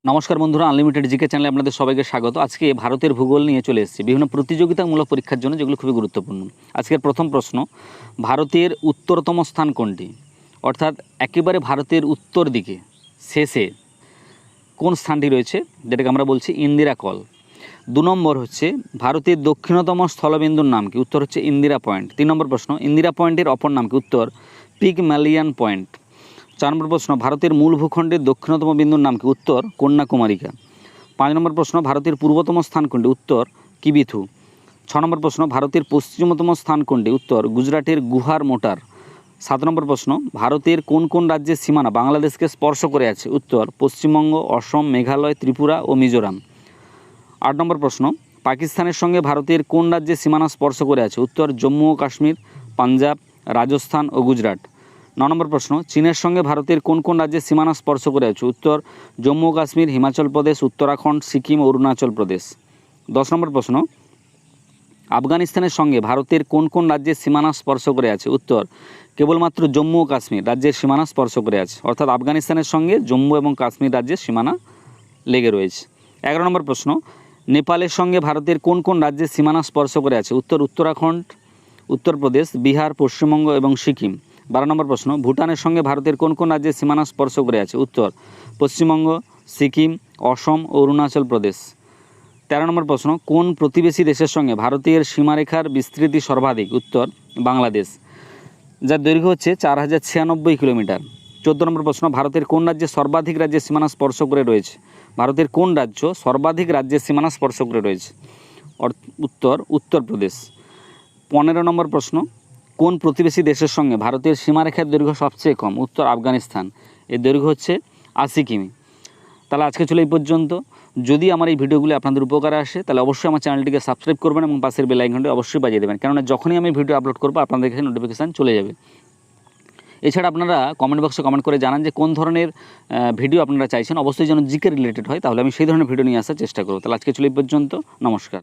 নমস্কার বন্ধুরা, unlimited GK চ্যানেলে আপনাদের সবাইকে স্বাগত। আজকে ভারতের ভূগোল নিয়ে চলে এসেছি বিভিন্ন প্রতিযোগিতামূলক পরীক্ষার জন্য, যেগুলো খুবই গুরুত্বপূর্ণ। আজকের প্রথম প্রশ্ন, ভারতের উত্তরতম স্থান কোনটি? অর্থাৎ একেবারে ভারতের উত্তর দিকে শেষে কোন স্থানটি রয়েছে, যেটাকে আমরা বলছি ইন্দিরা কল। 2 নম্বর হচ্ছে, ভারতের দক্ষিণতম স্থলবিন্দুর নাম কি? উত্তর হচ্ছে ইন্দিরা পয়েন্ট। 3 নম্বর প্রশ্ন, ইন্দিরা পয়েন্টের অপর নাম কি? উত্তর পিগম্যালিয়ান পয়েন্ট। 4 নম্বর প্রশ্ন, ভারতের মূল ভূখণ্ডের দক্ষিণতম বিন্দুর নাম কি? উত্তর কন্যাকুমারিকা। 5 নম্বর প্রশ্ন, ভারতের পূর্বতম স্থান কোনটি? উত্তর কিবিথু। 6 নম্বর প্রশ্ন, ভারতের পশ্চিমতম স্থান কোনটি? উত্তর গুজরাটের গুহার মোটার। 7 নম্বর প্রশ্ন, ভারতের কোন কোন রাজ্যের সীমানা বাংলাদেশকে স্পর্শ করে আছে? উত্তর পশ্চিমবঙ্গ, অসম, মেঘালয়, ত্রিপুরা ও মিজোরাম। 8 নম্বর প্রশ্ন, পাকিস্তানের সঙ্গে ভারতের কোন রাজ্যের সীমানা স্পর্শ করে আছে? উত্তর জম্মু ও কাশ্মীর, পাঞ্জাব, রাজস্থান ও গুজরাট। 9 নম্বর প্রশ্ন, চীনের সঙ্গে ভারতের কোন কোন রাজ্যের সীমানা স্পর্শ করে আছে? উত্তর জম্মু ও কাশ্মীর, হিমাচল প্রদেশ, উত্তরাখণ্ড, সিকিম ও অরুণাচল প্রদেশ। 10 নম্বর প্রশ্ন, আফগানিস্তানের সঙ্গে ভারতের কোন কোন রাজ্যের সীমানা স্পর্শ করে আছে? উত্তর কেবলমাত্র জম্মু ও কাশ্মীর রাজ্যের সীমানা স্পর্শ করে আছে। অর্থাৎ আফগানিস্তানের সঙ্গে জম্মু এবং কাশ্মীর রাজ্যের সীমানা লেগে রয়েছে। 11 নম্বর প্রশ্ন, নেপালের সঙ্গে ভারতের কোন কোন রাজ্যের সীমানা স্পর্শ করে আছে? উত্তর উত্তরাখণ্ড, উত্তরপ্রদেশ, বিহার, পশ্চিমবঙ্গ এবং সিকিম। 12 নম্বর প্রশ্ন, ভুটানের সঙ্গে ভারতের কোন কোন রাজ্যের সীমানা স্পর্শ করে আছে? উত্তর পশ্চিমবঙ্গ, সিকিম, অসম ও অরুণাচল প্রদেশ। 13 নম্বর প্রশ্ন, কোন প্রতিবেশী দেশের সঙ্গে ভারতের সীমারেখার বিস্তৃতি সর্বাধিক? উত্তর বাংলাদেশ, যার দৈর্ঘ্য হচ্ছে 4096 কিলোমিটার। 14 নম্বর প্রশ্ন, ভারতের কোন রাজ্যে সর্বাধিক রাজ্যের সীমানা স্পর্শ করে রয়েছে? ভারতের কোন রাজ্য সর্বাধিক রাজ্যের সীমানা স্পর্শ করে রয়েছে? উত্তর উত্তরপ্রদেশ। 15 নম্বর প্রশ্ন, কোন প্রতিবেশী দেশের সঙ্গে ভারতের সীমারেখার দৈর্ঘ্য সবচেয়ে কম? উত্তর আফগানিস্তান, এর দৈর্ঘ্য হচ্ছে 80 কিমি। তাহলে আজকে চলে এই পর্যন্ত। যদি আমার এই ভিডিওগুলি আপনাদের উপকারে আসে, তাহলে অবশ্যই আমার চ্যানেলটিকে সাবস্ক্রাইব করবেন এবং পাশের বেল আইকনটি অবশ্যই বাজিয়ে দেবেন, কেননা যখনই আমি ভিডিও আপলোড করবো আপনাদের কাছে নোটিফিকেশান চলে যাবে। এছাড়া আপনারা কমেন্ট বক্সে কমেন্ট করে জানান যে কোন ধরনের ভিডিও আপনারা চাইছেন, অবশ্যই যেন জিকে রিলেটেড হয়, তাহলে আমি সেই ধরনের ভিডিও নিয়ে আসার চেষ্টা করব। তাহলে আজকে চলে এই পর্যন্ত, নমস্কার।